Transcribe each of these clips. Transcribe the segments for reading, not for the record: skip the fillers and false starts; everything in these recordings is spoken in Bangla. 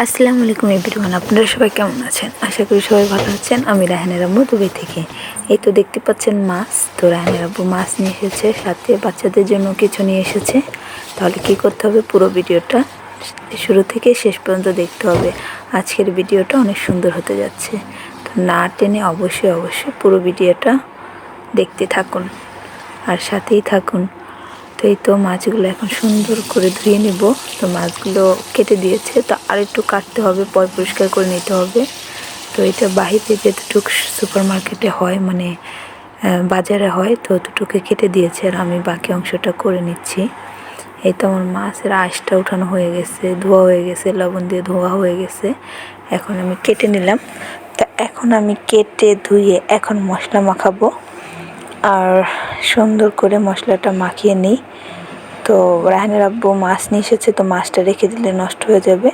আসসালামু আলাইকুম এভরিওয়ান, আপনারা সবাই কেমন আছেন? আশা করি সবাই ভালো আছেন। আমি রাহানের আম্মু দুবাই থেকে। এই তো দেখতে পাচ্ছেন মাছ। তো রাহানের আব্বু মাছ নিয়ে এসেছে, সাথে বাচ্চাদের জন্য কিছু নিয়ে এসেছে। তাহলে কি করতে হবে, পুরো ভিডিওটা শুরু থেকে শেষ পর্যন্ত দেখতে হবে। আজকের ভিডিওটা অনেক সুন্দর হতে যাচ্ছে। তো না টেনে অবশ্যই পুরো ভিডিওটা দেখতে থাকুন আর সাথেই থাকুন। তো এই তো মাছগুলো এখন সুন্দর করে ধুয়ে নেব। তো মাছগুলো কেটে দিয়েছে, তো আর একটু কাটতে হবে, পয় পরিষ্কার করে নিতে হবে। তো এটা বাহিরে যেতটুকু সুপার মার্কেটে হয়, মানে বাজারে হয়, তো অতটুকু কেটে দিয়েছে আর আমি বাকি অংশটা করে নিচ্ছি। এই তো আমার মাছের আঁশটা উঠানো হয়ে গেছে, ধোয়া হয়ে গেছে, লবণ দিয়ে ধোয়া হয়ে গেছে। এখন আমি কেটে নিলাম। তা এখন আমি কেটে ধুয়ে এখন মশলা মাখাবো আর সুন্দর করে মশলাটা মাখিয়ে নিই। তো রাহানের আব্বু মাছ নিয়ে এসেছে, তো মাছটা রেখে দিলে নষ্ট হয়ে যাবে।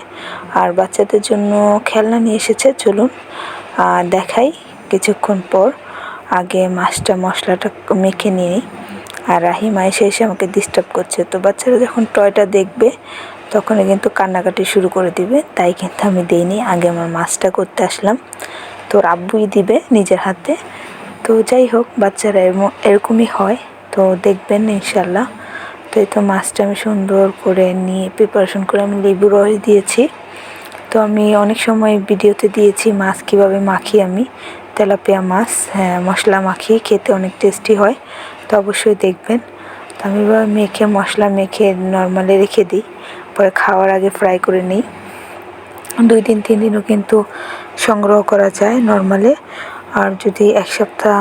আর বাচ্চাদের জন্য খেলনা নিয়ে এসেছে, চলুন দেখাই কিছুক্ষণ পর। আগে মাছটা মশলাটা মেখে নিই। আর রাহিমা এসে আমাকে ডিস্টার্ব করছে। তো বাচ্চারা যখন টয়টা দেখবে তখনই কিন্তু কান্নাকাটি শুরু করে দিবে, তাই কিন্তু আমি দিইনি। আগে আমার মাছটা করতে আসলাম, তো আব্বুই দিবে নিজের হাতে। তো যাই হোক, বাচ্চারা এরকমই হয়, তো দেখবেন ইনশাল্লাহ। তো এই তো মাছটা আমি সুন্দর করে নিয়ে প্রিপারেশন করে আমি লেবু রস দিয়েছি। তো আমি অনেক সময় ভিডিওতে দিয়েছি মাছ কীভাবে মাখি আমি, তেলাপিয়া মাছ, হ্যাঁ, মশলা মাখিয়ে খেতে অনেক টেস্টি হয়, তো অবশ্যই দেখবেন। তো আমি এবার মেখে মশলা মেখে নর্মালি রেখে দিই, পরে খাওয়ার আগে ফ্রাই করে নিই। 2-3 দিনও কিন্তু সংগ্রহ করা যায় নর্মালি। আর যদি এক সপ্তাহ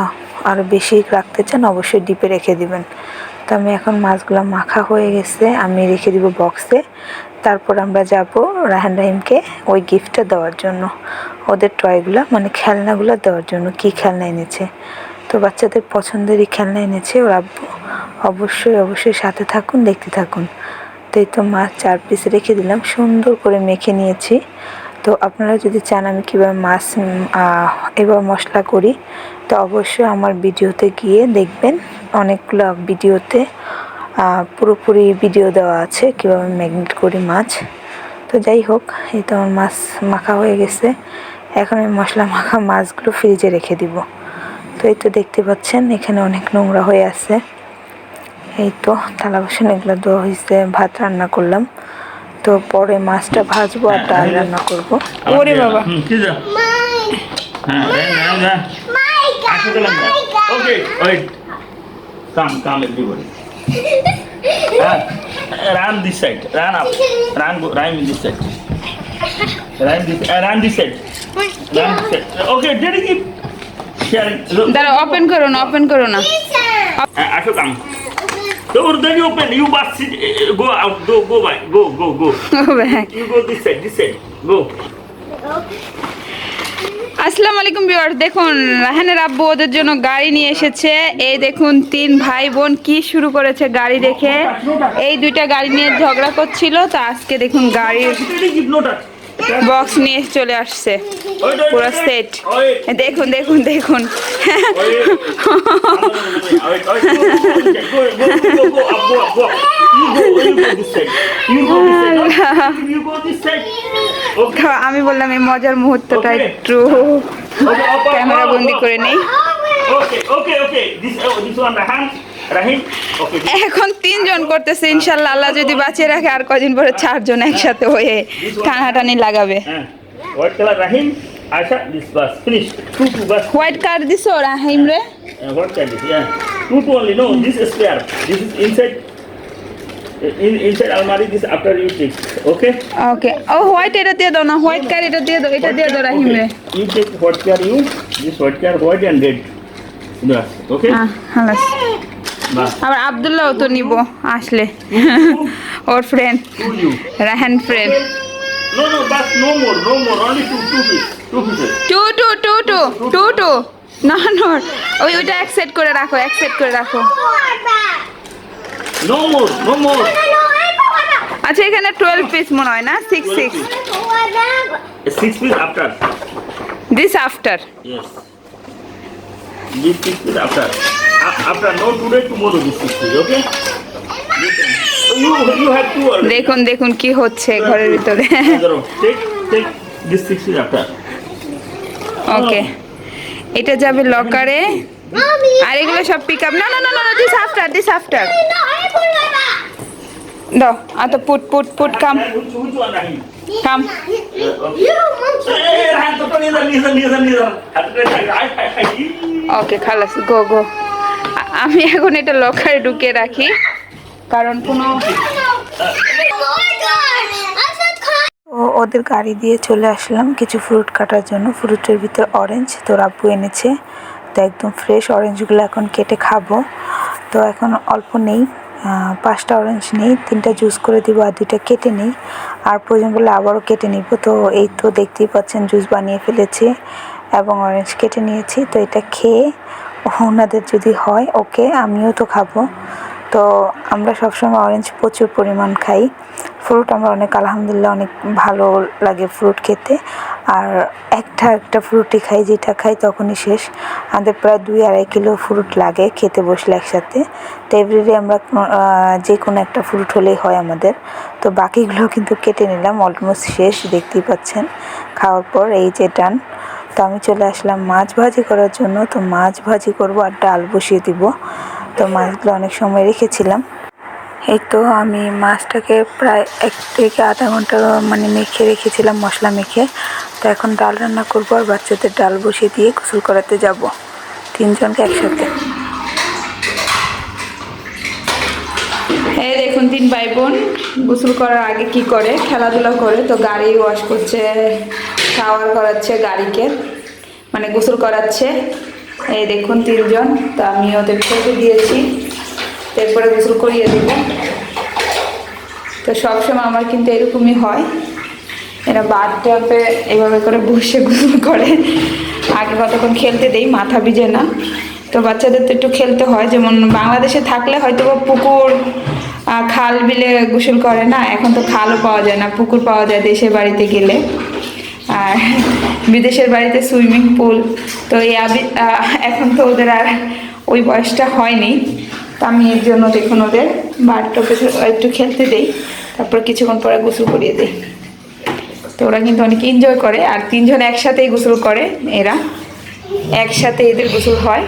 আরও বেশি রাখতে চান অবশ্যই ডিপে রেখে দিবেন। তো আমি এখন মাছগুলো মাখা হয়ে গেছে, আমি রেখে দিব বক্সে। তারপর আমরা যাব রাহান রাহিমকে ওই গিফটটা দেওয়ার জন্য, ওদের টয়গুলো মানে খেলনাগুলো দেওয়ার জন্য। কি খেলনা এনেছে, তো বাচ্চাদের পছন্দেরই খেলনা এনেছে ওর আব্বু। অবশ্যই সাথে থাকুন, দেখতে থাকুন। তো এই তো মাছ 4 পিস রেখে দিলাম, সুন্দর করে মেখে নিয়েছি। তো আপনারা যদি চান আমি কীভাবে মাছ এবার মশলা করি, তো অবশ্যই আমার ভিডিওতে গিয়ে দেখবেন। অনেকগুলো ভিডিওতে পুরোপুরি ভিডিও দেওয়া আছে কীভাবে ম্যারিনেট করি মাছ। তো যাই হোক, এই তো আমার মাছ মাখা হয়ে গেছে। এখন আমি মশলা মাখা মাছগুলো ফ্রিজে রেখে দিব। তো এই তো দেখতে পাচ্ছেন এখানে অনেক নোংরা হয়ে আছে। এই তো থালা বাসন এগুলো ধোয়া হয়েছে, ভাত রান্না করলাম। তো পরে মাছটা ভাজবো আর ডাল রান্না করবো। ওরে বাবা, Come, everybody. Run this side. Run up. Run this side. Run this side. Run this side. Okay, daddy keep sharing. দাঁড়া, ওপেন করো না। Asho, come. Door, then you open. You must sit. Go out. Go back. Go. You go this side. Go. আসসালামু আলাইকুম ভিউয়ার্স, দেখুন রাহানের আব্বু ওদের জন্য গাড়ি নিয়ে এসেছে। এই দেখুন 3 ভাই বোন কি শুরু করেছে গাড়ি দেখে। এই 2টা গাড়ি নিয়ে ঝগড়া করছিল, তো আজকে দেখুন গাড়ির বক্স নিয়ে চলে আসছে পুরো সেট। দেখুন আমি বললাম এই মজার মুহূর্তটা একটু ক্যামেরা বন্দি করে নেই। এখন 3 জন করতেছে, ইনশাল্লাহ আল্লাহ যদি বাঁচিয়ে রাখে আর কদিন পরে 4 জন একসাথে হয়ে টানাটানি লাগাবে। হোয়াইট কার দিছো রাহিম রে? What can this? Yeah, two only. No, this is spare. This is inside. Inside almari. This after you take. Okay. ও হোয়াইট এটা দিয়ে দাও না, হোয়াইট কার এটা দিয়ে দাও, এটা দিয়ে দাও রাহিম রে। You take what car you? This what car, white and red. Yes. Okay. হালাস। আবার আব্দুল্লাহও তো নিব আসলে, ওর friend Rahan friend. No, but no more. Only two pieces. Two না ওইটা অ্যাকসেপ্ট করে রাখো। No more. আচ্ছা, এখানে 12 পিস মনে হয় না, 6 6 piece after. This after. Yes. This 6 piece after. After no today, tomorrow this 6 piece. Okay. you have two already. দেখুন দেখুন কি হচ্ছে ঘরের ভিতরে। Take this 60 after. ওকে, এটা যাবে লকারে, আর এগুলো সব পিক আপ। না না না না, দিস আফটার দাও। তো put come Which one, Rahim? Come. Hey, Rahim, toto neither. Okay খালাস, গো। আমি এখন এটা লকারে ঢুকিয়ে রাখি, কারণ কোনো ওদের গাড়ি দিয়ে চলে আসলাম কিছু ফ্রুট কাটার জন্য। ফ্রুটের ভিতর অরেঞ্জ তো আব্বু এনেছে, তো একদম ফ্রেশ অরেঞ্জগুলো এখন কেটে খাবো। তো এখন অল্প নেই, 5টা অরেঞ্জ নেই, 3টা জুস করে দিব আর 2টা কেটে নিই, আর প্রয়োজন বলে আবারও কেটে নিব। তো এই তো দেখতেই পাচ্ছেন জুস বানিয়ে ফেলেছি এবং অরেঞ্জ কেটে নিয়েছি। তো এটা খেয়ে ওনাদের যদি হয় ওকে, আমিও তো খাবো। তো আমরা সবসময় অরেঞ্জ প্রচুর পরিমাণ খাই। ফ্রুট আমরা অনেক আলহামদুলিল্লাহ অনেক ভালো লাগে ফ্রুট খেতে, আর একটা ফ্রুটই খাই, যেটা খাই তখনই শেষ। আমাদের প্রায় 2-2.5 কিলো ফ্রুট লাগে খেতে বসলে একসাথে। তো এভরিডে আমরা যে কোনো একটা ফ্রুট হলেই হয় আমাদের। তো বাকিগুলো কিন্তু কেটে নিলাম, অলমোস্ট শেষ দেখতেই পাচ্ছেন খাওয়ার পর। এই যে ডান। তো আমি চলে আসলাম মাছ ভাজি করার জন্য। তো মাছ ভাজি করব আর ডাল বসিয়ে দিব। তো মাছগুলো অনেক সময় রেখেছিলাম। এই তো আমি মাছটাকে প্রায় 1 থেকে আধা ঘন্টা মানে মেখে রেখেছিলাম, মশলা মেখে। তো এখন ডাল রান্না করবো আর বাচ্চাদের ডাল বসিয়ে দিয়ে গোসল করাতে যাব 3 জনকে একসাথে। এই দেখুন 3 ভাই বোন গোসল করার আগে কি করে, খেলাধুলা করে। তো গাড়ি ওয়াশ করছে, শাওয়ার করাচ্ছে গাড়িকে, মানে গোসল করাচ্ছে। এই দেখুন 3 জন। তো আমি ওদের খেতে দিয়েছি, এরপরে গোসল করিয়ে দেব। তো সবসময় আমার কিন্তু এরকমই হয়, এরা বাথটাবে এভাবে করে বসে গোসল করে। আগে কতক্ষণ খেলতে দেই, মাথা ভিজে না। তো বাচ্চাদের তো একটু খেলতে হয়, যেমন বাংলাদেশে থাকলে হয়তো পুকুর খাল বিলে গোসল করে না, এখন তো খালও পাওয়া যায় না, পুকুর পাওয়া যায় দেশের বাড়িতে গেলে, আর বিদেশের বাড়িতে সুইমিং পুল। তো এখন তো ওদের আর ওই বয়সটা হয়নি। তো আমি এর জন্য দেখুন ওদের বাথটাবে একটু খেলতে দেই, তারপর কিছুক্ষণ পরে গোসল করিয়ে দিই। তো ওরা কিন্তু অনেক এনজয় করে, আর 3 জন একসাথেই গোসল করে, এরা একসাথে এদের গোসল হয়।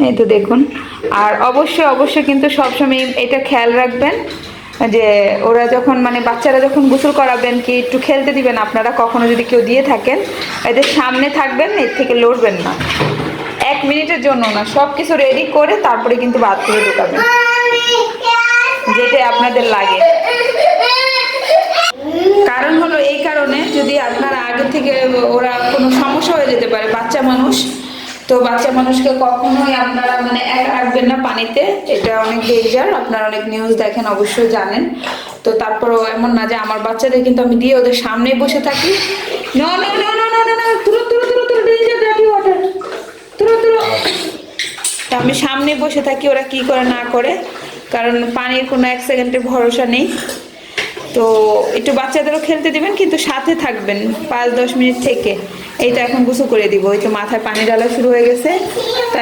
এই তো দেখুন। আর অবশ্যই কিন্তু সবসময় এটা খেয়াল রাখবেন যে ওরা যখন মানে বাচ্চারা যখন গোসল করাবেন কি একটু খেলতে দিবেন আপনারা, কখনো যদি কেউ দিয়ে থাকেন এদের সামনে থাকবেন, এর থেকে লড়বেন না, 1 মিনিটের জন্য না। সব কিছু রেডি করে তারপরে কিন্তু বাথরুমে ঢোকাবেন, যেটা আপনাদের লাগে। কারণ হলো এই কারণে, যদি আপনারা আগে থেকে ওরা কোনো সমস্যা হয়ে যেতে পারে, বাচ্চা মানুষ তো বাচ্চা মানুষকে কখনোই আপনারা মানে একা রাখবেন না পানিতে, এটা অনেক ডেঞ্জার। আপনারা অনেক নিউজ দেখেন, অবশ্যই জানেন। তো তারপরও এমন না যে আমার বাচ্চাদের কিন্তু আমি দিয়ে ওদের সামনেই বসে থাকি, no no no no no no, তুলো ডেঞ্জার, ডার্টি ওয়াটার, তুলো। তো আমি সামনে বসে থাকি, ওরা কি করে না করে, কারণ পানির কোনো 1 সেকেন্ডের ভরসা নেই। তো একটু বাচ্চাদেরও খেলতে দিবেন, কিন্তু সাথে থাকবেন 5-10 মিনিট থেকে। এই তো এখন গোসল করে দিব, এই তো মাথায় পানি ঢালা শুরু হয়ে গেছে। তো